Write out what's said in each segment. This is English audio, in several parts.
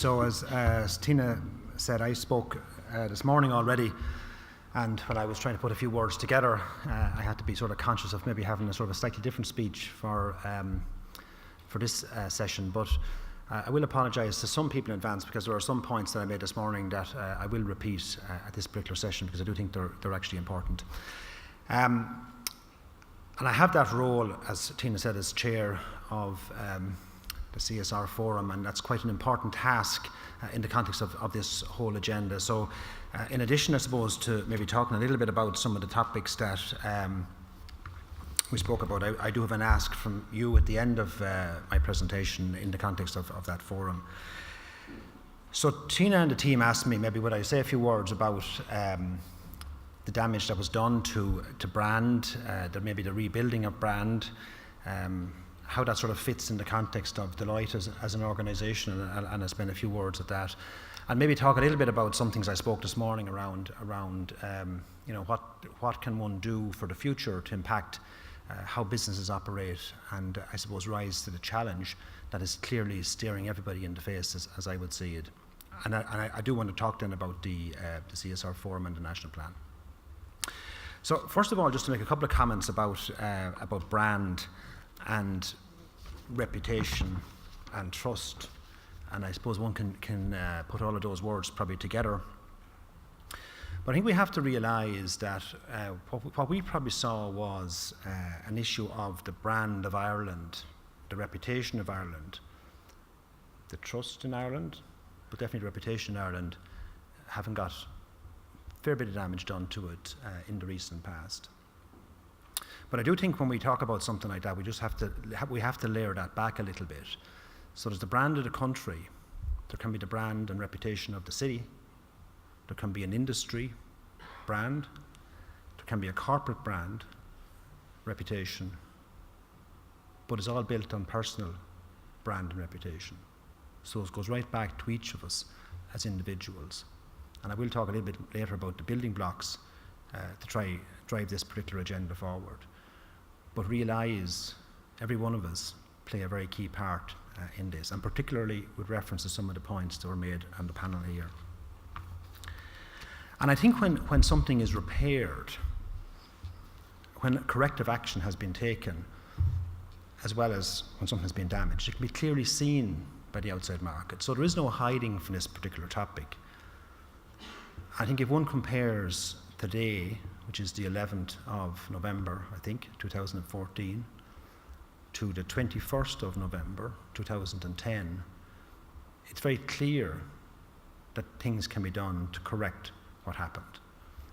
So as Tina said, I spoke this morning already, and when I was trying to put a few words together, I had to be sort of conscious of maybe having a sort of a slightly different speech for this session. But I will apologise to some people in advance, because there are some points that I made this morning that I will repeat at this particular session, because I do think they're actually important. And I have that role, as Tina said, as chair of the CSR Forum, and that's quite an important task in the context of this whole agenda. So in addition, I suppose, to maybe talking a little bit about some of the topics that we spoke about, I do have an ask from you at the end of my presentation in the context of that forum. So Tina and the team asked me, maybe would I say a few words about the damage that was done to brand, maybe the rebuilding of brand, how that sort of fits in the context of Deloitte as an organisation, and I spend a few words at that, and maybe talk a little bit about some things I spoke this morning around what can one do for the future to impact how businesses operate, and I suppose rise to the challenge that is clearly staring everybody in the face, as I would see it. And I do want to talk then about the CSR Forum and the National Plan. So first of all, just to make a couple of comments about brand and reputation and trust, and I suppose one can put all of those words probably together. But I think we have to realise that what we probably saw was an issue of the brand of Ireland, the reputation of Ireland, the trust in Ireland, but definitely the reputation in Ireland, having got a fair bit of damage done to it in the recent past. But I do think when we talk about something like that, we have to layer that back a little bit. So there's the brand of the country, there can be the brand and reputation of the city, there can be an industry brand, there can be a corporate brand, reputation, but it's all built on personal brand and reputation. So it goes right back to each of us as individuals. And I will talk a little bit later about the building blocks to try drive this particular agenda forward. But realise every one of us play a very key part in this, and particularly with reference to some of the points that were made on the panel here. And I think when something is repaired, when corrective action has been taken, as well as when something has been damaged, it can be clearly seen by the outside market. So there is no hiding from this particular topic. I think if one compares today, which is the 11th of November, I think, 2014, to the 21st of November, 2010, it's very clear that things can be done to correct what happened.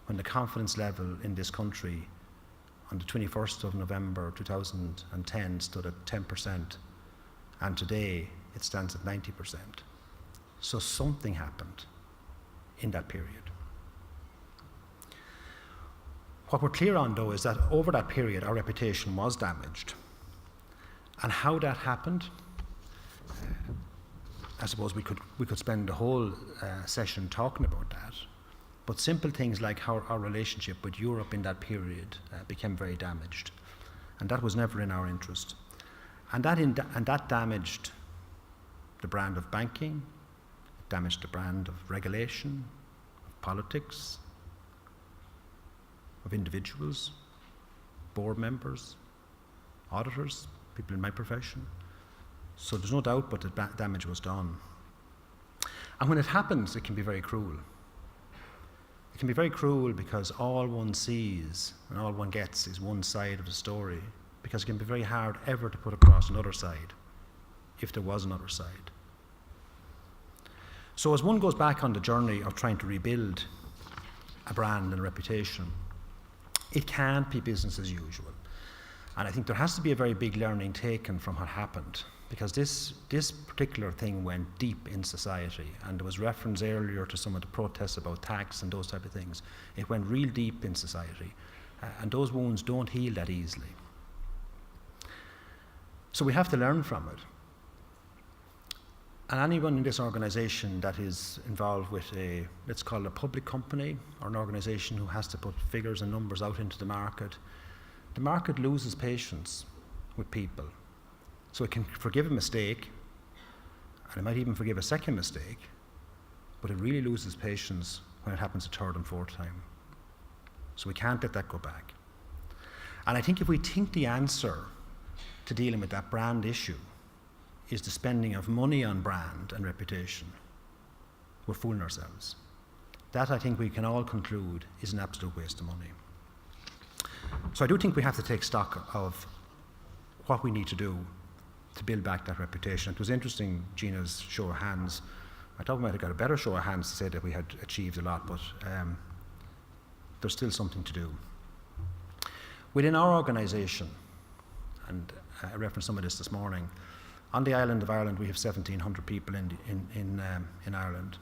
When the confidence level in this country on the 21st of November 2010 stood at 10%, and today it stands at 90%. So something happened in that period. What we're clear on, though, is that over that period our reputation was damaged. And how that happened, I suppose we could spend the whole session talking about that. But simple things like how our relationship with Europe in that period became very damaged. And that was never in our interest. And that damaged the brand of banking, it damaged the brand of regulation, of politics, of individuals, board members, auditors, people in my profession. So there's no doubt but that damage was done. And when it happens, it can be very cruel. It can be very cruel because all one sees and all one gets is one side of the story, because it can be very hard ever to put across another side, if there was another side. So as one goes back on the journey of trying to rebuild a brand and a reputation, it can't be business as usual. And I think there has to be a very big learning taken from what happened, because this particular thing went deep in society, and there was reference earlier to some of the protests about tax and those type of things. It went real deep in society, and those wounds don't heal that easily. So we have to learn from it. And anyone in this organisation that is involved with let's call it a public company, or an organisation who has to put figures and numbers out into the market loses patience with people. So it can forgive a mistake, and it might even forgive a second mistake, but it really loses patience when it happens a third and fourth time. So we can't let that go back. And I think if we think the answer to dealing with that brand issue is the spending of money on brand and reputation, we're fooling ourselves. That, I think we can all conclude, is an absolute waste of money. So I do think we have to take stock of what we need to do to build back that reputation. It was interesting, Gina's show of hands. I thought we might have got a better show of hands to say that we had achieved a lot, but there's still something to do. Within our organisation, and I referenced some of this morning, on the island of Ireland we have 1,700 people in Ireland.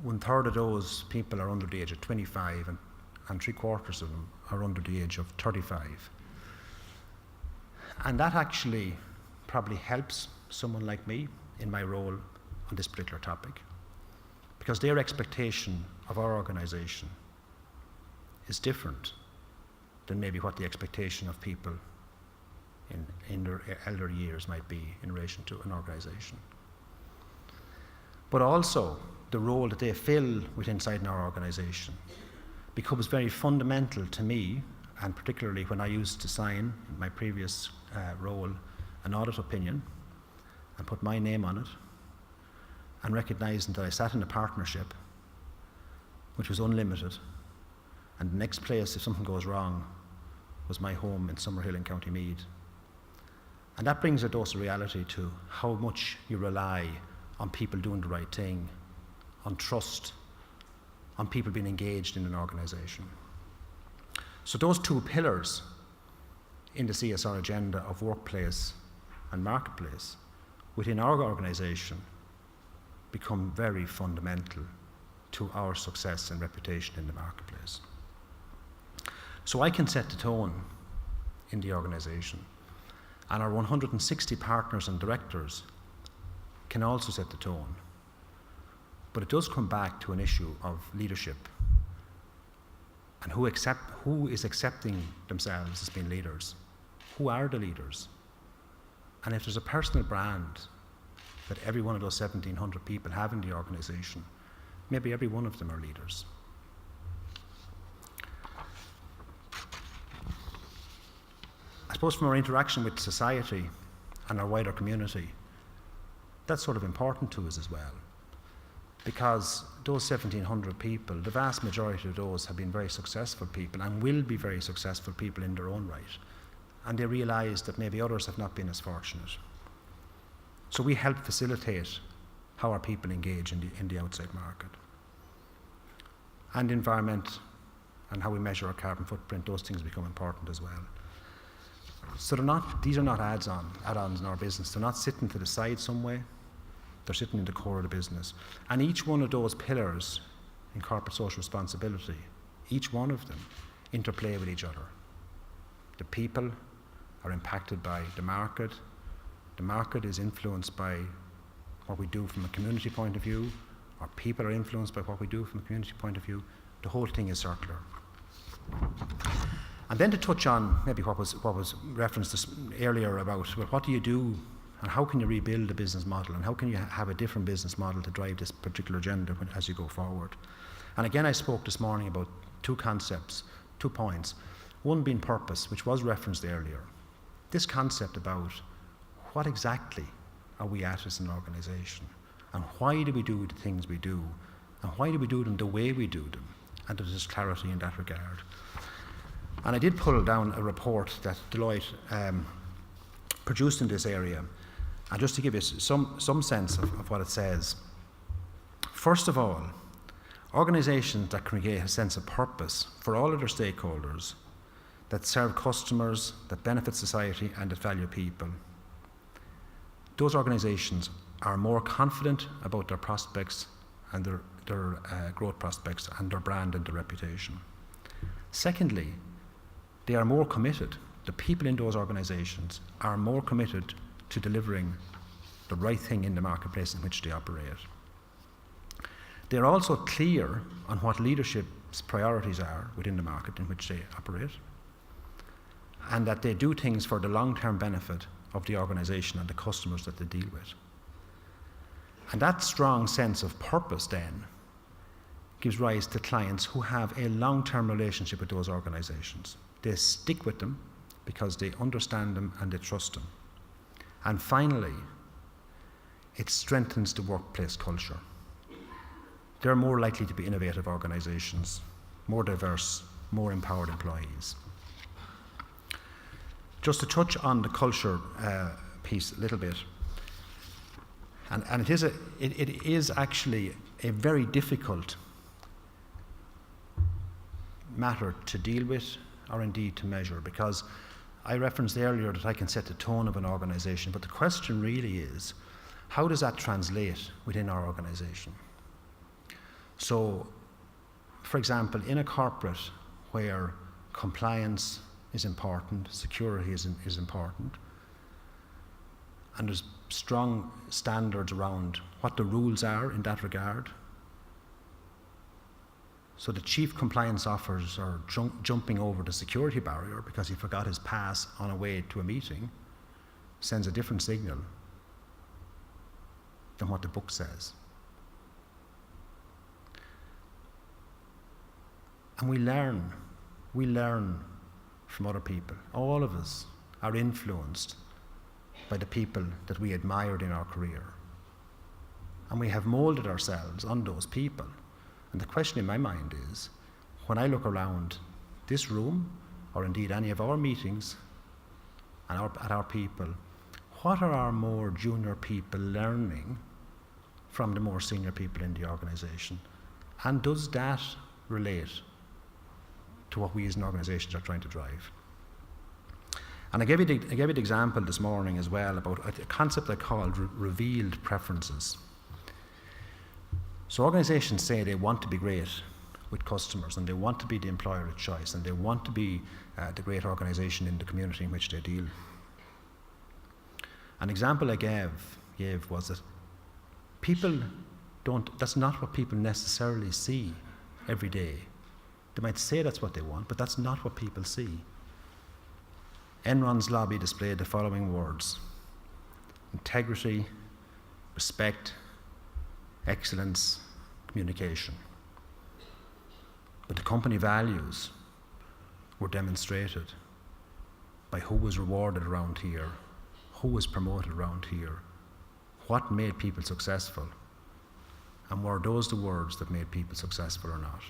1/3 of those people are under the age of 25 and 3/4 of them are under the age of 35. And that actually probably helps someone like me in my role on this particular topic, because their expectation of our organisation is different than maybe what the expectation of people in their elder years might be in relation to an organisation. But also the role that they fill inside our organisation becomes very fundamental to me, and particularly when I used to sign in my previous role an audit opinion and put my name on it, and recognising that I sat in a partnership which was unlimited, and the next place if something goes wrong was my home in Summerhill in County Meath. And that brings a dose of reality to how much you rely on people doing the right thing, on trust, on people being engaged in an organisation. So those two pillars in the CSR agenda of workplace and marketplace within our organisation become very fundamental to our success and reputation in the marketplace. So I can set the tone in the organisation, and our 160 partners and directors can also set the tone. But it does come back to an issue of leadership and who is accepting themselves as being leaders. Who are the leaders? And if there's a personal brand that every one of those 1,700 people have in the organisation, maybe every one of them are leaders. I suppose from our interaction with society and our wider community, that's sort of important to us as well. Because those 1,700 people, the vast majority of those have been very successful people and will be very successful people in their own right. And they realise that maybe others have not been as fortunate. So we help facilitate how our people engage in the outside market. And environment and how we measure our carbon footprint, those things become important as well. So these are not add-ons in our business. They're not sitting to the side some way. They're sitting in the core of the business. And each one of those pillars in corporate social responsibility, each one of them interplay with each other. The people are impacted by the market. The market is influenced by what we do from a community point of view. Our people are influenced by what we do from a community point of view. The whole thing is circular. And then to touch on maybe what was referenced earlier about, well, what do you do and how can you rebuild a business model and how can you have a different business model to drive this particular agenda as you go forward. And again, I spoke this morning about two concepts, 2 points. One being purpose, which was referenced earlier. This concept about what exactly are we at as an organisation and why do we do the things we do and why do we do them the way we do them, and there's clarity in that regard. And I did pull down a report that Deloitte produced in this area, and just to give you some sense of what it says. First of all, organisations that create a sense of purpose for all of their stakeholders, that serve customers, that benefit society and that value people, those organisations are more confident about their prospects and their growth prospects and their brand and their reputation. Secondly, they are more committed. The people in those organisations are more committed to delivering the right thing in the marketplace in which they operate. They are also clear on what leadership's priorities are within the market in which they operate, and that they do things for the long-term benefit of the organisation and the customers that they deal with. And that strong sense of purpose then gives rise to clients who have a long-term relationship with those organisations. They stick with them because they understand them and they trust them. And finally, it strengthens the workplace culture. They're more likely to be innovative organisations, more diverse, more empowered employees. Just to touch on the culture piece a little bit, and it is actually a very difficult matter to deal with or indeed to measure, because I referenced earlier that I can set the tone of an organisation, but the question really is, how does that translate within our organisation? So, for example, in a corporate where compliance is important, security is important, and there's strong standards around what the rules are in that regard. So the chief compliance officers are jumping over the security barrier because he forgot his pass on a way to a meeting, sends a different signal than what the book says. And we learn from other people. All of us are influenced by the people that we admired in our career. And we have moulded ourselves on those people. And the question in my mind is, when I look around this room, or indeed any of our meetings and at our people, what are our more junior people learning from the more senior people in the organisation? And does that relate to what we as an organisation are trying to drive? And I gave you the example this morning as well about a concept I called revealed preferences. So organisations say they want to be great with customers, and they want to be the employer of choice, and they want to be the great organisation in the community in which they deal. An example I gave was that that's not what people necessarily see every day. They might say that's what they want, but that's not what people see. Enron's lobby displayed the following words: integrity, respect, excellence, communication. But the company values were demonstrated by who was rewarded around here, who was promoted around here, what made people successful, and were those the words that made people successful or not?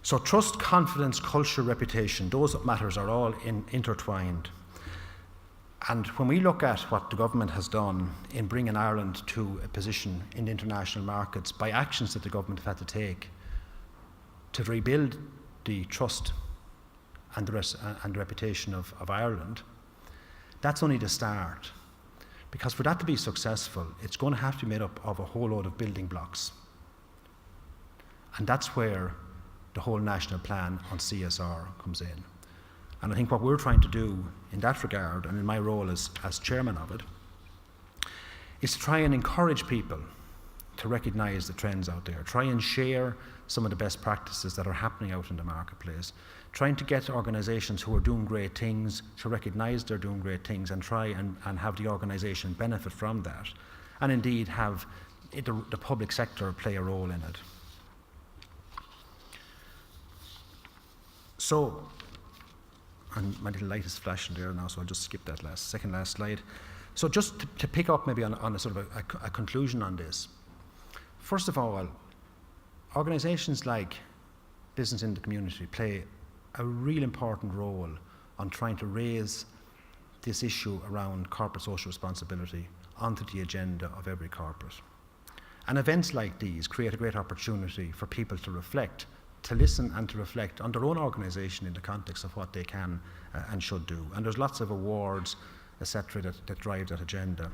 So trust, confidence, culture, reputation, those matters are all intertwined. And when we look at what the government has done in bringing Ireland to a position in the international markets by actions that the government have had to take to rebuild the trust and the reputation of Ireland, that's only the start. Because for that to be successful, it's going to have to be made up of a whole load of building blocks. And that's where the whole national plan on CSR comes in. And I think what we're trying to do in that regard, and in my role as chairman of it, is to try and encourage people to recognise the trends out there, try and share some of the best practices that are happening out in the marketplace, trying to get organisations who are doing great things to recognise they're doing great things and try and have the organisation benefit from that, and indeed have the public sector play a role in it. So, and my little light is flashing there now, so I'll just skip that second last slide. So just to pick up maybe on a sort of a conclusion on this. First of all, organisations like Business in the Community play a real important role on trying to raise this issue around corporate social responsibility onto the agenda of every corporate. And events like these create a great opportunity for people to reflect, to listen and to reflect on their own organisation in the context of what they can and should do. And there's lots of awards, etc., that drive that agenda.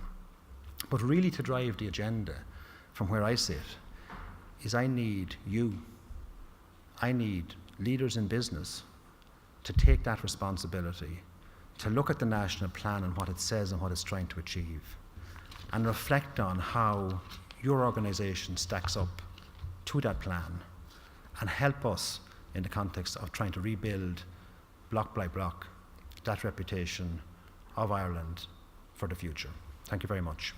But really to drive the agenda from where I sit is I need you, I need leaders in business to take that responsibility, to look at the national plan and what it says and what it's trying to achieve, and reflect on how your organisation stacks up to that plan, and help us in the context of trying to rebuild block by block that reputation of Ireland for the future. Thank you very much.